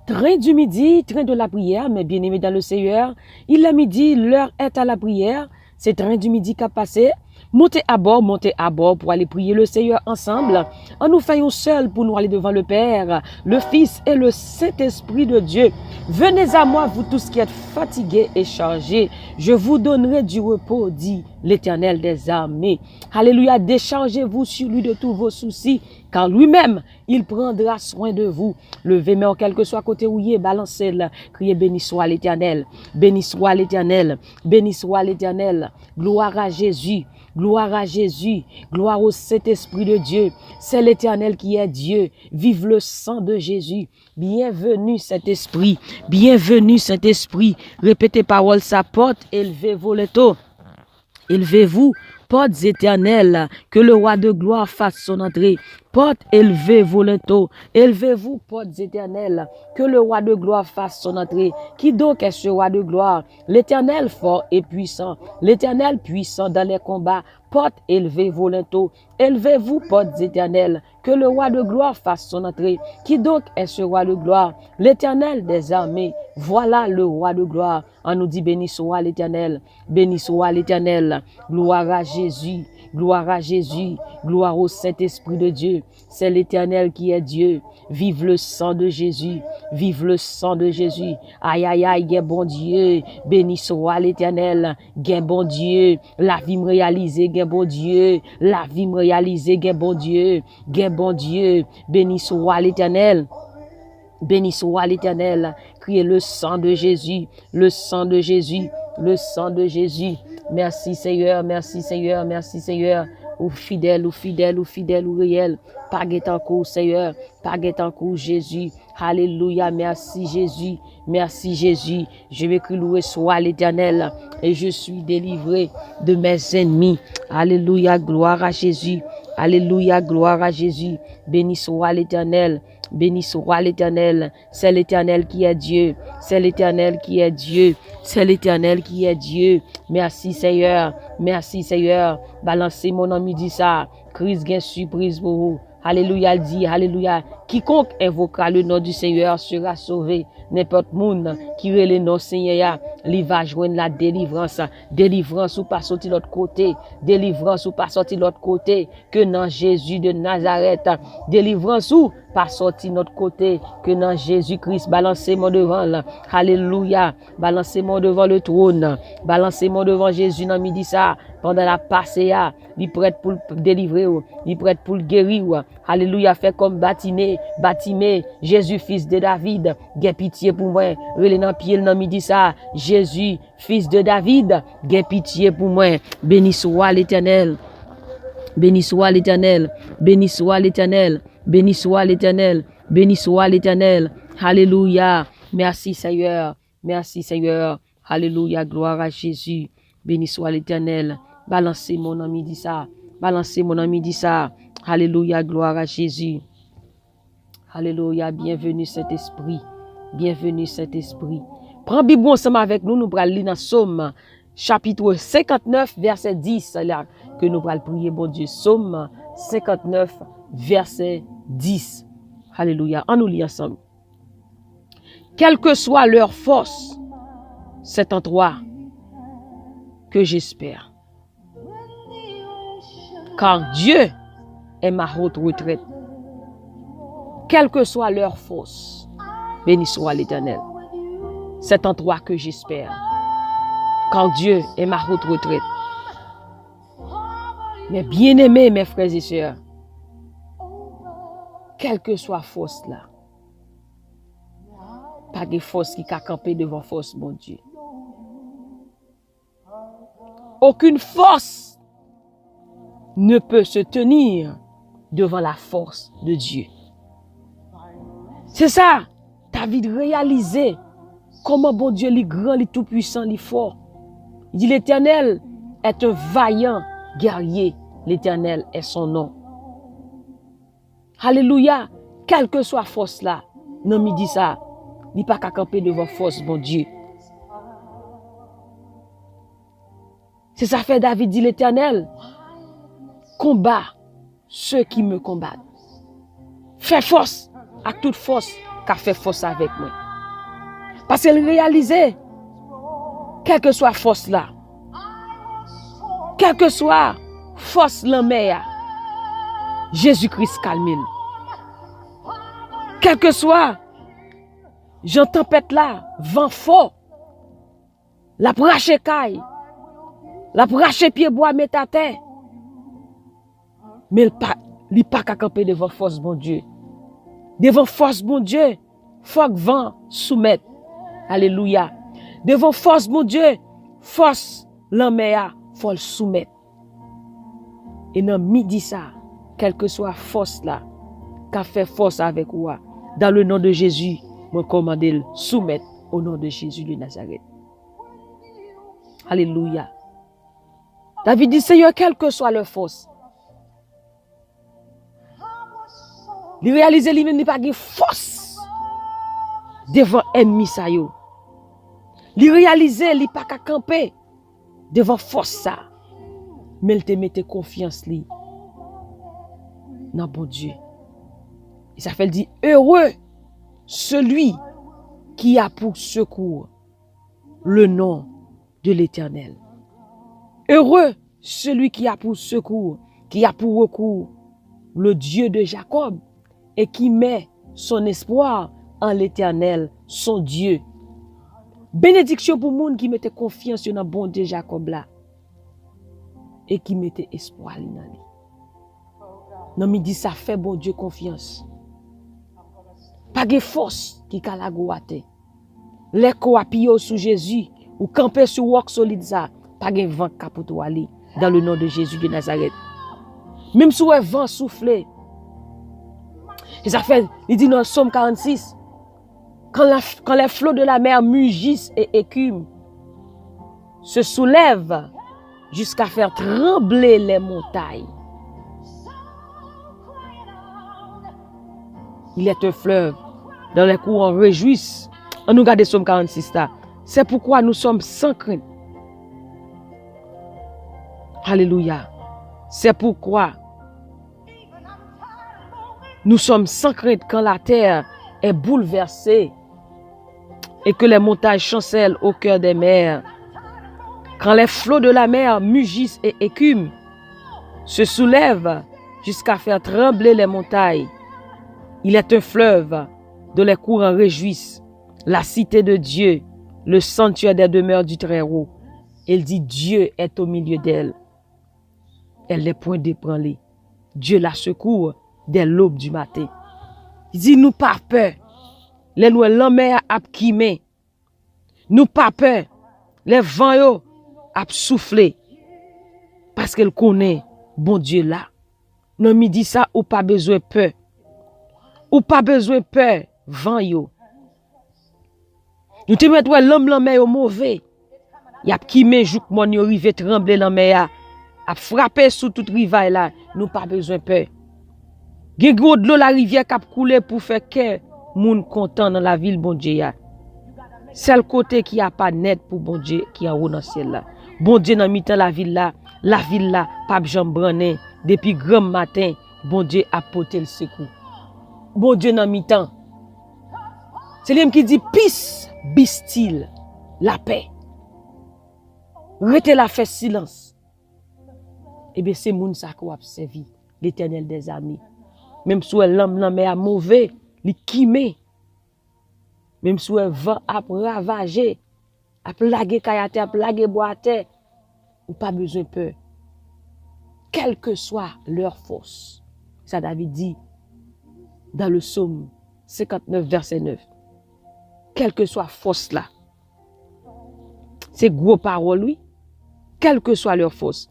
Train du midi, train de la prière, mes bien-aimés dans le Seigneur. Il est midi, l'heure est à la prière. C'est train du midi qui a passé. Montez à bord pour aller prier le Seigneur ensemble. En nous faisant seul pour nous aller devant le Père, le Fils et le Saint-Esprit de Dieu. Venez à moi, vous tous qui êtes fatigués et chargés. Je vous donnerai du repos, dit l'Éternel des armées. Alléluia, déchargez-vous sur lui de tous vos soucis, car lui-même, il prendra soin de vous. Levez-moi en quelque soit côté où il est, balancez-le. Criez, béni soit l'Éternel, béni soit l'Éternel, béni soit l'Éternel. Gloire à Jésus. Gloire à Jésus, gloire au Saint-Esprit de Dieu. C'est l'Éternel qui est Dieu. Vive le sang de Jésus. Bienvenue Saint-Esprit, bienvenue Saint-Esprit. Répétez parole sa porte, élevez-vous les taux. Élevez-vous, portes éternelles, que le roi de gloire fasse son entrée. Portes élevées, volonto. Élevez-vous, portes éternelles, que le roi de gloire fasse son entrée. Qui donc est ce roi de gloire? L'Éternel fort et puissant, l'Éternel puissant dans les combats. Portes élevées, volonto. Élevez-vous, portes éternelles, que le roi de gloire fasse son entrée. Qui donc est ce roi de gloire? L'Éternel des armées. Voilà le roi de gloire. On nous dit béni soit l'Éternel, béni soit l'Éternel. Gloire à Jésus, gloire à Jésus, gloire au Saint-Esprit de Dieu. C'est l'Éternel qui est Dieu. Vive le sang de Jésus, vive le sang de Jésus. Aïe, aïe, aïe, gain bon Dieu, béni soit l'Éternel, gain bon Dieu. La vie me réalisée, gain bon Dieu. La vie me réalisée, gain bon Dieu, gain bon Dieu. Béni soit l'Éternel. Béni soit l'Éternel. Criez le sang de Jésus, le sang de Jésus, le sang de Jésus. Merci Seigneur, merci Seigneur, merci Seigneur. Ou fidèle, ou fidèle, ou fidèle, ou réel. Pas en cours, Seigneur. Pas en cours, Jésus. Alléluia. Merci, Jésus. Merci, Jésus. Je vais que louer soit l'Éternel. Et je suis délivré de mes ennemis. Alléluia. Gloire à Jésus. Alléluia. Gloire à Jésus. Béni soit l'Éternel. Béni soit l'Éternel. C'est l'Éternel qui est Dieu. C'est l'Éternel qui est Dieu. C'est l'Éternel qui est Dieu. Merci Seigneur. Merci Seigneur. Balancez mon ami dit ça. Crise gain surprise pour vous. Alléluia, il dit, alléluia. Quiconque invoquera le nom du Seigneur sera sauvé. N'importe monde qui relève le nom Seigneur, il va joindre la délivrance. Délivrance ou pas sortir de l'autre côté. Délivrance ou pas sortir de l'autre côté. Que dans Jésus de Nazareth. Délivrance ou pas sortir de notre côté. Que dans Jésus-Christ. Balancez-moi devant là. Alléluia. Balancez-moi devant le trône. Balancez-moi devant Jésus dans midi ça. Pendant la passée, il est prêt pour le délivrer. Il est prêt pour le guérir. Alléluia. Fait comme Batimée. Jésus, fils de David. Gain pitié pour moi. Relé dans pied dans midi ça. Jésus, fils de David. Gain pitié pour moi. Béni soit l'Éternel. Béni soit l'Éternel. Béni soit l'Éternel. Béni soit l'Éternel. Béni soit l'Éternel. Alléluia. Merci Seigneur. Merci Seigneur. Alléluia. Gloire à Jésus. Béni soit l'Éternel. Balancez mon ami dit ça. Balancez mon ami dit ça. Alléluia. Gloire à Jésus. Alléluia. Bienvenue Saint-Esprit. Bienvenue Saint-Esprit. Prends Bible ensemble avec nous. Nous allons lire dans Somme chapitre 59 verset 10. Là que nous allons prier bon Dieu. Somme 59 verset 10. Alléluia. On nous lit ensemble. Quelle que soit leur force, c'est en toi que j'espère. Car Dieu est ma haute retraite. Quelle que soit leur force, béni soit l'Éternel. C'est en toi que j'espère. Car Dieu est ma haute retraite. Mais bien-aimés, mes frères et sœurs, quelle que soit force là, pas de force qui a campé devant force, mon Dieu. Aucune force ne peut se tenir devant la force de Dieu. C'est ça, David réalisé comment bon Dieu est grand, est tout puissant, est fort. Il dit l'Éternel est un vaillant guerrier. L'Éternel est son nom. Alléluia. Quelle que soit force là, non me dit ça, il n'y a pas qu'à camper devant force, bon Dieu. C'est ça fait David dit l'Éternel, combat ceux qui me combattent. Fais force à toute force qu'a fait force avec moi. Parce qu'elle réalisait, quelle que soit force là, quelle que soit force l'homme, Jésus-Christ calme. Quel que soit, j'en tempête là, vent fort, la prache caille, la prache pied bois met à terre. Mais il pas qu'à camper devant force bon Dieu. Devant force bon Dieu, faut que vent soumette. Alléluia. Devant force bon Dieu, force l'homme faut le soumettre. Et dans midi ça, quelle que soit force là, qu'a fait force avec moi, dans le nom de Jésus, je commande le soumettre au nom de Jésus de Nazareth. Alléluia. David dit, Seigneur, quelle que soit leur force, il réalise lui-même n'est pas de force devant ennemi ça yo. Il réalise il pas qu'à camper devant force ça. Mais il te mette confiance li dans bon Dieu. Et ça fait le dit heureux celui qui a pour secours le nom de l'Éternel. Heureux celui qui a pour secours, qui a pour recours le Dieu de Jacob et qui met son espoir en l'Éternel, son Dieu. Bénédiction pour monde qui mette confiance dans bon Dieu Jacob là et qui mette espoir dans lui. Non me dit ça fait bon Dieu confiance. Pas de force qui kalagoate. Les koapio sous Jésus ou camper sur roc solide ça, pas de vent capote aller dans le nom de Jésus de Nazareth. Même si le vent souffle. Et ça fait, il dit dans le Psaume 46, quand les flots de la mer mugissent et écument, se soulèvent jusqu'à faire trembler les montagnes. Il est un fleuve dans les courants réjouissent. On nous regarde Psaume 46 là. C'est pourquoi nous sommes sans crainte. Alléluia. C'est pourquoi nous sommes sans crainte quand la terre est bouleversée et que les montagnes chancellent au cœur des mers. Quand les flots de la mer mugissent et écument, se soulèvent jusqu'à faire trembler les montagnes. Il est un fleuve dont les courants réjouissent, la cité de Dieu, le sanctuaire des demeures du Très-Haut. Il dit Dieu est au milieu d'elle. Elle n'est point débranlée. Dieu la secourt dès l'aube du matin. Il dit nous pas peur. Les nous l'homme a quimé. Nous pas peur. Les vents yo a soufflé. Parce qu'elle connaît bon Dieu là. Non me dit ça ou pas besoin peur. Ou pas besoin peur vent yo. Nous te mettre l'homme yo mauvais. Y a quimé jouk mon yo rive trembler l'homme a frappé sous toute rivaille là. Nous pas besoin peur. Gen gros de l'eau la rivière qui a coulé pour faire que moun content dans la ville bon Dieu ya. C'est le côté qui a pas net pour bon Dieu qui a haut dans ciel là. Bon Dieu dans mi-temps la ville là pas jambe brané depuis grand matin, bon Dieu a porté le secours. Bon Dieu dans mi-temps. C'est lui qui dit peace, be still, la paix. Rete la fait silence. Eh bien c'est moun ça qui a servi l'Éternel des armées. Même si l'homme est mauvais, il quimé. Même si le vent a ravagé, a plagué kayate, a plagué boite, ou pas besoin de peur. Quelle que soit leur force. Ça David dit dans le psaume 59, verset 9. Quelle que soit force là. C'est gros parole, oui. Quelle que soit leur force.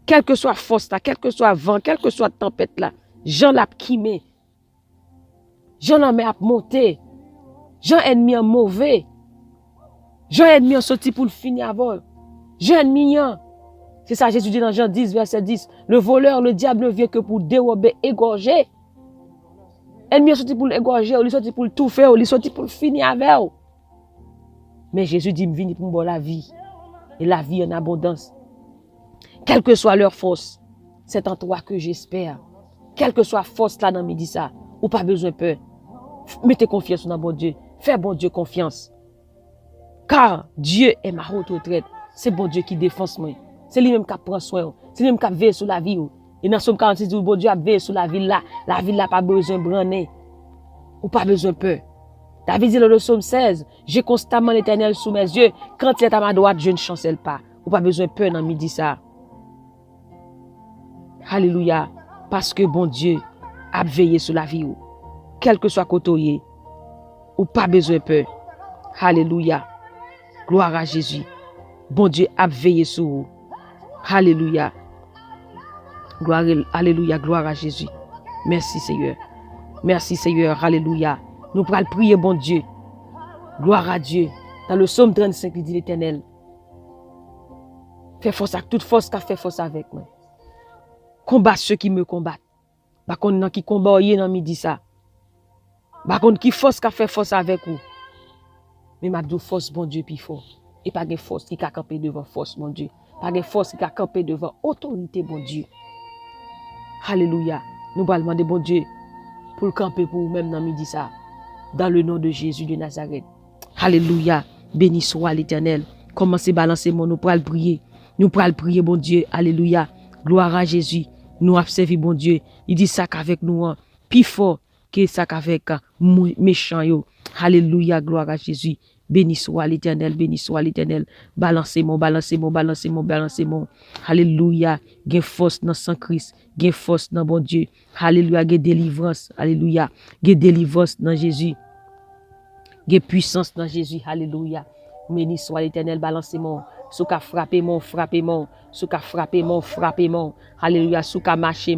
Quelle que soit force là, quel que soit vent, quelle que soit tempête là. Jean l'a quimé. Jean l'a mis à monter. Jean ennemi en mauvais. Jean ennemi en sorti pour le finir avant. Jean ennemi en. C'est ça Jésus dit dans Jean 10, verset 10. Le voleur, le diable ne vient que pour dérober, égorger. Ennemi en sorti pour l'égorger, il sorti pour le tout faire, il sorti pour le finir avec. Mais Jésus dit, je viens pour me la vie. Et la vie en abondance. Quelle que soit leur force, c'est en toi que j'espère. Quelle que soit force là dans midi ça, ou pas besoin de peur. Mettez confiance dans bon Dieu. Fais bon Dieu confiance. Car Dieu est ma haute retraite. C'est bon Dieu qui défend moi. C'est lui-même qui prend soin. C'est lui-même qui veille sur la vie. Et dans Somme 46, dit, bon Dieu a veillé sur la ville là. La ville là pas besoin de branler. Ou pas besoin de peur. David dit dans le Somme 16, j'ai constamment l'Éternel sous mes yeux. Quand il est à ma droite, je ne chancelle pas. Ou pas besoin de peur dans midi ça. Alléluia. Parce que bon Dieu a veillé sur la vie. Quel que soit côté, ou pas besoin de peur. Alléluia. Gloire à Jésus. Bon Dieu a veillé sur vous. Alléluia. Alléluia. Gloire à Jésus. Merci Seigneur. Merci Seigneur. Alléluia. Nous pourrons prier bon Dieu. Gloire à Dieu. Dans le psaume 35, il dit l'Éternel. Fais force avec toute force qu'a fait force avec moi. Combat ceux qui me combattent. Par contre, qui combat dans midi ça. Par contre, qui force qu'a fait force avec vous. Mais m'a dit force bon Dieu puis fort. Et pas de force qui a campé devant force bon Dieu. Pas de force qui a campé devant autorité bon Dieu. Alléluia. Nous allons demander bon Dieu pour le camper pour vous-même dans midi ça. Dans le nom de Jésus de Nazareth. Alléluia. Béni soit l'Éternel. Commencez à balancer mon nous pour le prier. Nous pour le prier bon Dieu. Alléluia. Gloire à Jésus. Nous observons bon Dieu. Il dit ça qu'avec nous, plus fort que ça qu'avec méchant yo. Alléluia, gloire à Jésus. Béni soit l'Éternel, béni soit l'Éternel. Balancez-moi. Alléluia. Gain force dans sang Christ. Gain force dans bon Dieu. Alléluia, gain délivrance. Alléluia. Gain délivrance dans Jésus. Gain puissance dans Jésus. Alléluia. Béni soit l'Éternel, balancez-moi. Sous qu'a frappez-moi. Sous qu'a frappez-moi. Alléluia. Sous qu'a marché.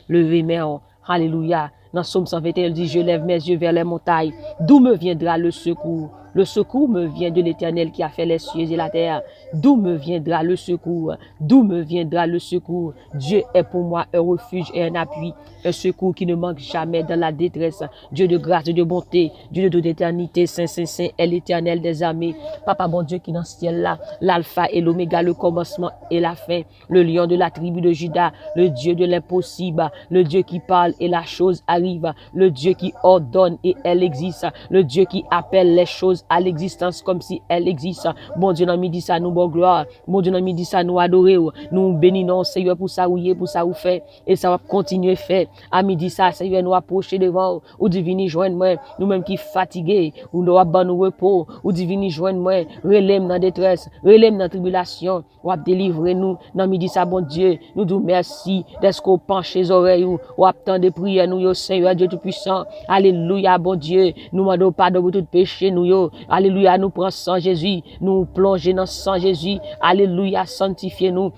Levez-moi. Alléluia. Dans Somme 121, il dit, je lève mes yeux vers les montagnes. D'où me viendra le secours? Le secours me vient de l'Éternel qui a fait les cieux et la terre. D'où me viendra le secours? D'où me viendra le secours? Dieu est pour moi un refuge et un appui, un secours qui ne manque jamais dans la détresse. Dieu de grâce et de bonté, Dieu de l'éternité, Saint est l'Éternel des armées. Papa bon Dieu qui dans ce ciel là, l'alpha et l'oméga, le commencement et la fin, le lion de la tribu de Juda, le Dieu de l'impossible, le Dieu qui parle et la chose arrive, le Dieu qui ordonne et elle existe, le Dieu qui appelle les choses à l'existence comme si elle existe. Bon Dieu, dans midi ça nous bon gloire. Bon Dieu, dans midi ça nous adorer. Nous bénissons Seigneur pour ça pour ça ou fait. Et ça va continuer faire. À midi ça, Seigneur, nous approcher devant. Ou divini joindre moi. Nous-mêmes qui fatigués. Ou nous avons nous repos. Ou divini joindre moi. Relève dans détresse. Relève dans tribulation. Ou délivrer nous. Dans midi ça, bon Dieu. Nous disons merci. D'être qu'on penche les oreilles. Ou attend de prières nous, Seigneur Dieu Tout-Puissant. Alléluia, bon Dieu. Nous demandons pardon pour tout péché nous, Alléluia, nous prenons sang Jésus, nous plongeons dans sang Jésus. Alléluia, sanctifiez-nous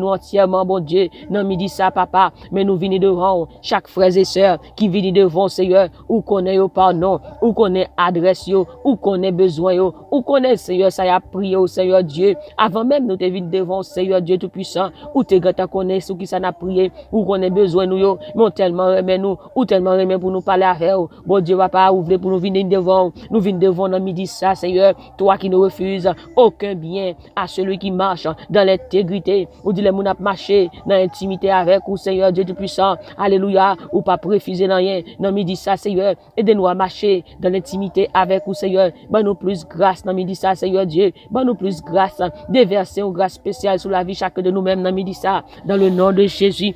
entièrement, bon Dieu. Non, midi ça, papa, mais nous venons devant chaque frère et sœur qui viennent devant, Seigneur, ou connaît au pardon, ou connaît adresse, ou connaît besoin, ou connaît, Seigneur, ça y a prié au Seigneur Dieu. Avant même, nous te venons devant, Seigneur Dieu Tout-Puissant, ou te gâte à connaître ce qui ça n'a prié, ou connaît besoin, nous, mais tellement remet nous, ou tellement remet pour nous parler avec vous. Bon Dieu, papa, ouvre pour nous venir devant, nous venons devant dans midi ça, Seigneur, toi qui ne refuses aucun bien à celui qui marche dans l'intégrité, ou dit les moun ap marcher dans l'intimité avec ou Seigneur Dieu Tout-Puissant. Alléluia, ou pas refuser dans rien. Dans midi ça, Seigneur, aidez-nous à marcher dans l'intimité avec ou Seigneur. Ben nous plus grâce dans midi ça, Seigneur Dieu. Ben nous plus grâce, déverser une grâce spéciale sur la vie chacun de nous-mêmes dans midi ça, dans le nom de Jésus.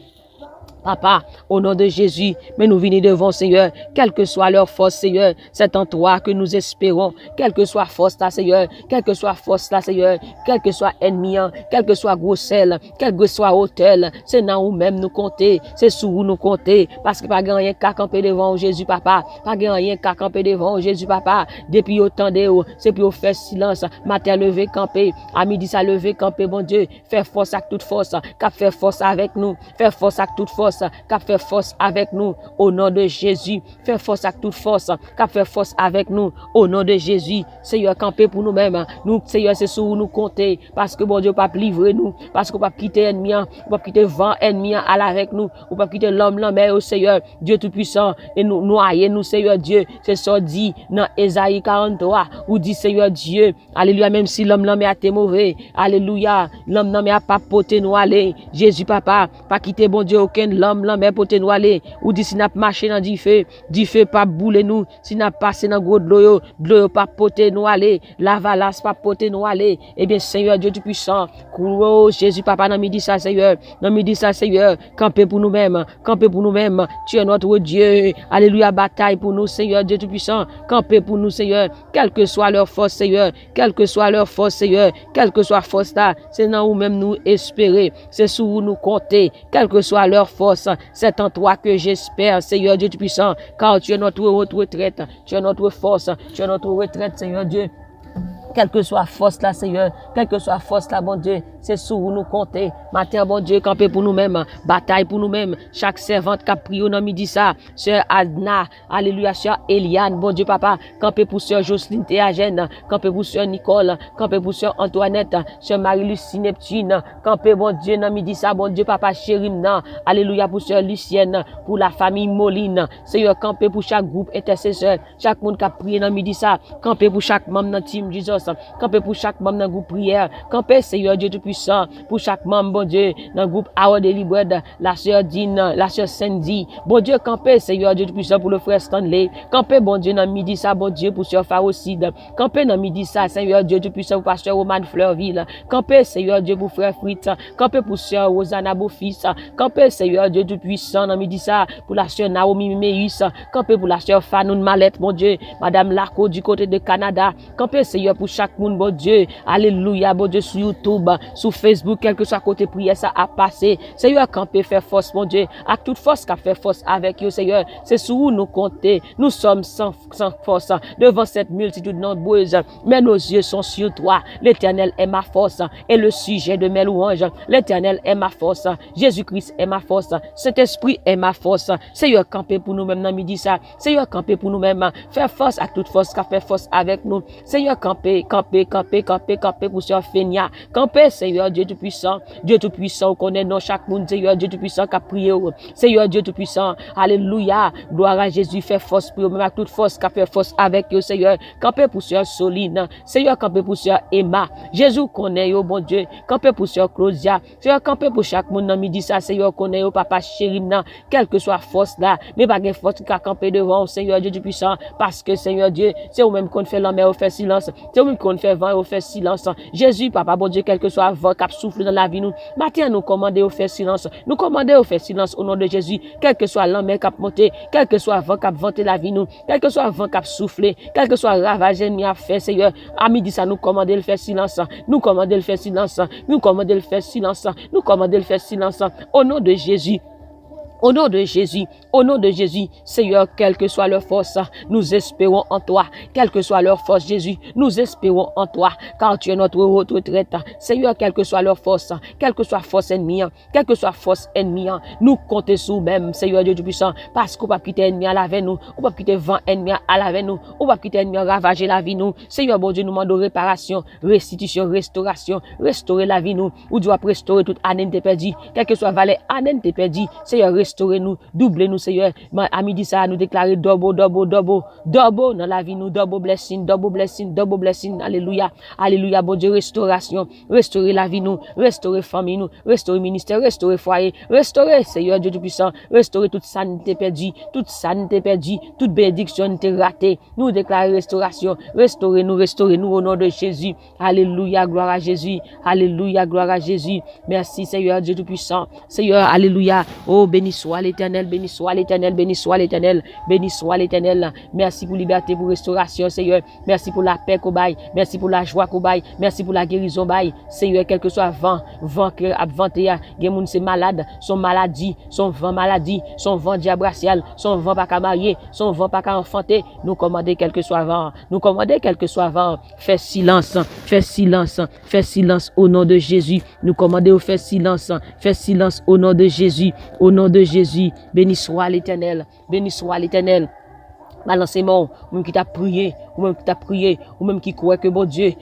Papa, au nom de Jésus, mais nous venons devant, Seigneur, quelle que soit leur force, Seigneur, c'est en toi que nous espérons, quelle que soit force là, Seigneur, quelle que soit force là, Seigneur, quel que soit ennemi, quel que soit grossel, quel que soit hôtel, c'est dans nous-mêmes nous compter, c'est sous vous nous compter, parce que pas rien qu'à camper devant Jésus, papa, pas rien qu'à camper devant Jésus, papa, depuis autant de c'est pour faire silence, matin levé, camper, à midi ça levé, camper, bon Dieu, faire force avec toute force, qu'a faire force avec nous, faire force avec toute force, qu'a fait force avec nous au nom de Jésus. Fais force avec toute force, qu'a fait force avec nous au nom de Jésus. Seigneur, camper pour nous-mêmes. Nous, Seigneur, c'est sur nous compter parce que bon Dieu pas livrer nous, parce qu'on pas quitter ennemi, on pas quitter vent ennemi à avec nous, on pas quitter l'homme mais au Seigneur, Dieu tout-puissant et nous noyer nous Seigneur Dieu. C'est ça dit dans Ésaïe 43 où dit Seigneur Dieu, alléluia, même si l'homme a été mauvais, alléluia, l'homme a pas porté nous aller. Jésus papa, pas quitter bon Dieu aucun l'homme, mais pour te nous aller, ou dit si n'a marché dans du feu pas bouler nous, si n'a passé dans gros de l'eau pas poter nous aller, la valasse pas poter nous aller, eh bien, Seigneur Dieu Tout-Puissant, oh, Jésus, Papa, dans midi ça, Seigneur, dans midi ça, Seigneur, camper pour nous-mêmes, tu es notre Dieu, alléluia, bataille pour nous, Seigneur Dieu Tout-Puissant, camper pour nous, Seigneur, quelle que soit leur force, Seigneur, quelle que soit leur force, Seigneur, quelle que soit force là, c'est dans où même nous espérer, c'est sur où nous compter, quelle que soit leur force, c'est en toi que j'espère, Seigneur Dieu Tout-Puissant, car tu es notre retraite, tu es notre force, tu es notre retraite, Seigneur Dieu. Quelle que soit force là, Seigneur, quelle que soit force là, bon Dieu, c'est sur où nous compter. Matin, bon Dieu, camper pour nous-mêmes, bataille pour nous-mêmes. Chaque servante qui a prié au nom midi ça, sœur Adna, alléluia, sœur Eliane, bon Dieu, papa, camper pour sœur Jocelyne Théagène, camper pour sœur Nicole, camper pour sœur Antoinette, sœur Marie-Lucie Neptune, camper, bon Dieu, dans midi ça, bon Dieu, papa, Chérimna, alléluia, pour sœur Lucienne, pour la famille Moline, Seigneur, camper pour chaque groupe intercesseur, chaque monde qui a prié dans midi ça, camper pour chaque membre dans Team Jesus. Campé pour chaque membre dans le groupe prière. Campé, Seigneur Dieu Tout-Puissant, pour chaque membre, bon Dieu, dans le groupe Our Daily Bread, la sœur Dine, la sœur Sandy. Bon Dieu, campé, Seigneur Dieu Tout-Puissant, pour le frère Stanley. Campé, bon Dieu, dans midi ça, bon Dieu, pour sœur Farocide. Campé, dans midi ça, Seigneur Dieu Tout-Puissant, pour pasteur Roman Fleurville. Campé, Seigneur Dieu, pour frère Fritz. Campé, pour sœur Rosanna Beaufils. Campé, Seigneur Dieu Tout-Puissant, dans midi ça, pour la sœur Naomi Meus. Campé, pour la sœur Fanoun Mallette, bon Dieu, Madame Larco du côté de Canada. Campé, Seigneur, pour chaque monde, bon Dieu, alléluia, bon Dieu, sur YouTube, sur Facebook, quel que soit côté prière, ça a passé. Seigneur, camper, faire force, mon Dieu, à toute force qu'a fait force avec vous, Seigneur, c'est sur où nous compter. Nous sommes sans force devant cette multitude nombreuse, mais nos yeux sont sur toi. L'Éternel est ma force et le sujet de mes louanges. L'Éternel est ma force. Jésus-Christ est ma force. Cet esprit est ma force. Seigneur, camper pour nous-mêmes dans midi ça. Seigneur, camper pour nous-mêmes. Faire force à toute force qu'a fait force avec nous. Seigneur, camper pour sœur Fénia. Camper, Seigneur Dieu Tout-Puissant. Dieu Tout-Puissant, on connaît non chaque monde, Seigneur Dieu Tout-Puissant qui a prié. Seigneur Dieu Tout-Puissant, alléluia. Gloire à Jésus, fait force pour eux, même avec toute force qui a fait force avec eux, Seigneur. Camper pour sœur Soline. Seigneur, camper pour sœur Emma. Jésus connaît, oh bon Dieu. Camper pour sœur Claudia. Seigneur, camper pour chaque monde dans midi ça, Seigneur, connaît, oh papa Chérimna. Quelle que soit force là, mais pas de force qui a campé devant, Seigneur Dieu Tout-Puissant. Parce que, Seigneur Dieu, c'est au même qu'on fait la mer, on fait silence. C'est au même qu'on fait vent, on fait silence. Jésus, papa, bon Dieu, quel que soit vent qui souffle dans la vie, nous, matin, nous commandons au faire silence. Nous commandons au faire silence au nom de Jésus. Quel que soit l'homme qui a monté, quel que soit vent qui a vanté la vie, nous, quel que soit vent qui a soufflé, quel que soit ravage ennemi a fait, Seigneur, à midi, ça, nous commandons le faire silence. Nous commandons le faire silence. Nous commandons le faire silence. Nous commandons le faire silence. Au nom de Jésus. Au nom de Jésus, Seigneur, quelle que soit leur force, nous espérons en toi. Quelle que soit leur force, Jésus, nous espérons en toi, car tu es notre retraite. Seigneur, quelle que soit leur force, quelle que soit force ennemie, quelle que soit force ennemie, nous comptons sur nous-mêmes, Seigneur Dieu Tout-Puissant, parce qu'on va quitter ennemi à la veille nous, on va quitter vent ennemi à la veille nous, on va quitter ennemi à ravager la vie nous. Seigneur, bon Dieu, nous demandons réparation, restitution, restauration, restaurer la vie nous, ou doit restaurer toute année de perdu, quelle que soit vallée année de perdu, Seigneur, restaurez-nous, doublez-nous, Seigneur. À midi, ça, nous déclarer double dans la vie, nous, double blessing, alléluia, alléluia, bon Dieu, restauration, restaurer la vie, nous, restaurer famille, nous, restaurer ministère, restaurer foyer, restaurer, Seigneur Dieu Tout-Puissant, restaurer toute santé perdue, toute bénédiction ratée, nous déclarer restauration, restaurez-nous au nom de Jésus, alléluia, gloire à Jésus, alléluia, gloire à Jésus, merci, Seigneur Dieu Tout-Puissant, Seigneur, alléluia, oh, béni soit l'Éternel, béni soit l'Éternel, béni soit l'Éternel, béni soit l'Éternel. Merci pour liberté, pour restauration, Seigneur. Merci pour la paix qu'on baille. Merci pour la joie qu'on baille. Merci pour la guérison baille. Seigneur, quel que soit vent que a vanté, gen c'est malade, son maladie, son vent diabracial, son vent pas qu'à marier, son vent pas qu'à enfanter. Nous commander quel que soit vent, fais silence au nom de Jésus. Nous commander au faire silence au nom de Jésus. Au nom de Jésus, béni soit l'Éternel, béni soit l'Éternel. Balancez-moi, même qui t'a prié, ou même qui t'a prié, ou même qui croit que bon Dieu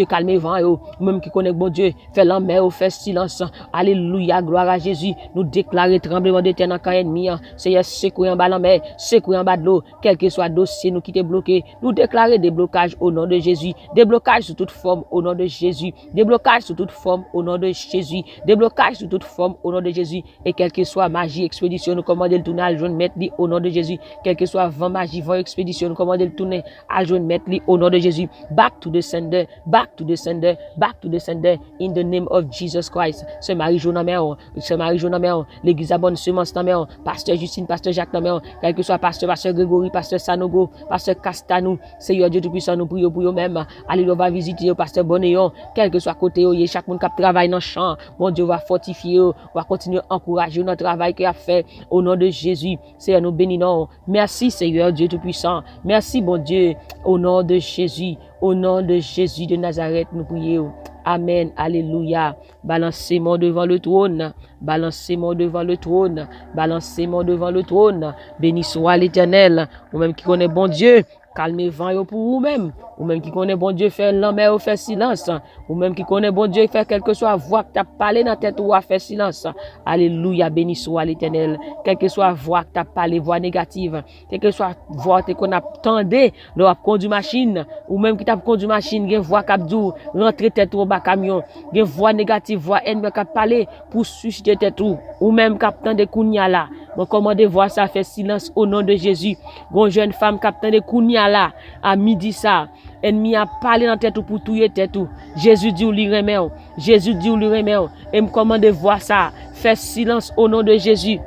calme vent yo, ou même qui connaît bon Dieu, fait l'enmer, fait silence. Alléluia, gloire à Jésus. Nous déclarer tremblement de terre dans camp ennemi. Seigneur, secouer en bas la mer, secouer en bas de l'eau, quel que soit dossier nous qui t'est bloqué. Nous déclarer des blocages au nom de Jésus, des blocages sous toute forme au nom de Jésus, des blocages sous toute forme au nom de Jésus, des blocages sous toute forme au nom de Jésus. Et quel que soit magie, expédition, nous commandons le tourner à joindre mettre au nom de Jésus. Quel que soit vent magie, vent expédition, nous commandons le tourner à joindre mettre au nom de Jésus. Back to the sender, back to the sender, back to the sender in the name of Jesus Christ. C'est Marie-Jo dans c'est Marie-Jo dans l'église à bonne semence dans pasteur Justine, pasteur Jacques dans quel que soit pasteur Grégory, pasteur Sanogo, pasteur Castanou, Seigneur Dieu Tout-Puissant, nous prions pour eux-mêmes. Alléluia, va visiter le pasteur Bonéon, quel que soit côté eux, chaque monde qui travaille dans le champ, mon Dieu va fortifier, va continuer à encourager notre travail qu'il a fait au nom de Jésus. Seigneur, nous bénissons. Merci Seigneur Dieu Tout-Puissant. Merci bon Dieu, au nom de Jésus, au nom de Jésus de Nazareth, nous prions. Amen, alléluia. Balancez-moi devant le trône, balancez-moi devant le trône, balancez-moi devant le trône. Béni soit l'Éternel, ou même qui connaît bon Dieu. Calmez vent pour vous-même, ou même qui connaît bon Dieu, fait l'enmer ou fait silence, ou même qui connaît bon Dieu, fait quelque soit voix que tu as parlé dans la tête ou à faire silence. Alléluia, béni soit l'Éternel. Quelle que soit voix que tu as parlé, voix négative, quelle que soit voix qu'on a tendé, l'on a conduit machine, ou même qui t'a conduit machine, il voix qui a dit rentrer tête au bas camion, il voix négative, voix ennemi qui a parlé pour susciter tête ou même qui a tendé kounya là. Bon, commandez voir ça, fait silence au nom de Jésus. Une jeune femme qui a tendé kounya là, à midi ça, ennemi a parlé dans tête pour tuer tête ou. Jésus dit ou lui remet, Jésus dit ou lui remet, et me commandez voir ça, fait silence au nom de Jésus.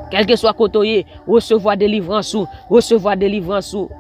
Quel que soit côté, recevoir délivrance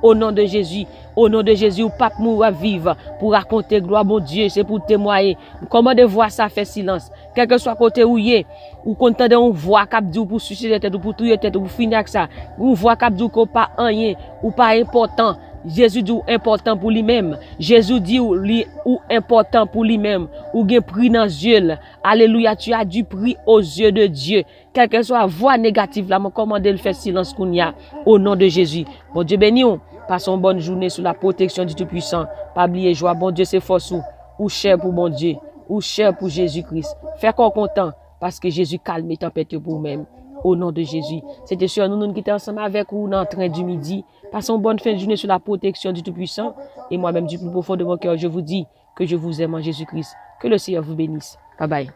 au nom de Jésus. Au nom de Jésus, ou pape mourra vivre pour raconter gloire mon Dieu, c'est pour témoigner. Comment de voir ça fait silence. Quel que soit côté où y est, ou content de voix cap dit pour susciter tête ou pour tuer tête ou pour finir avec ça. Ou voix cap dit qu'on pas rien ou pas important. Jésus dit important pour lui-même. Jésus dit ou important pour lui-même. Ou gen prix dans les yeux. Alléluia, tu as du prix aux yeux de Dieu. Quelle que soit voix négative là, mon commandé le fait silence qu'on y a au nom de Jésus. Bon Dieu béni. Passons une bonne journée sous la protection du Tout-Puissant. Pas oublier joie. Bon Dieu c'est force ou cher pour bon Dieu. Ou cher pour Jésus-Christ. Fais qu'on content parce que Jésus calme les tempêtes pour vous-même. Au nom de Jésus. C'était sur nous qui étions ensemble avec vous dans le train du midi. Passons une bonne fin de journée sous la protection du Tout-Puissant. Et moi-même, du plus profond de mon cœur, je vous dis que je vous aime en Jésus-Christ. Que le Seigneur vous bénisse. Bye bye.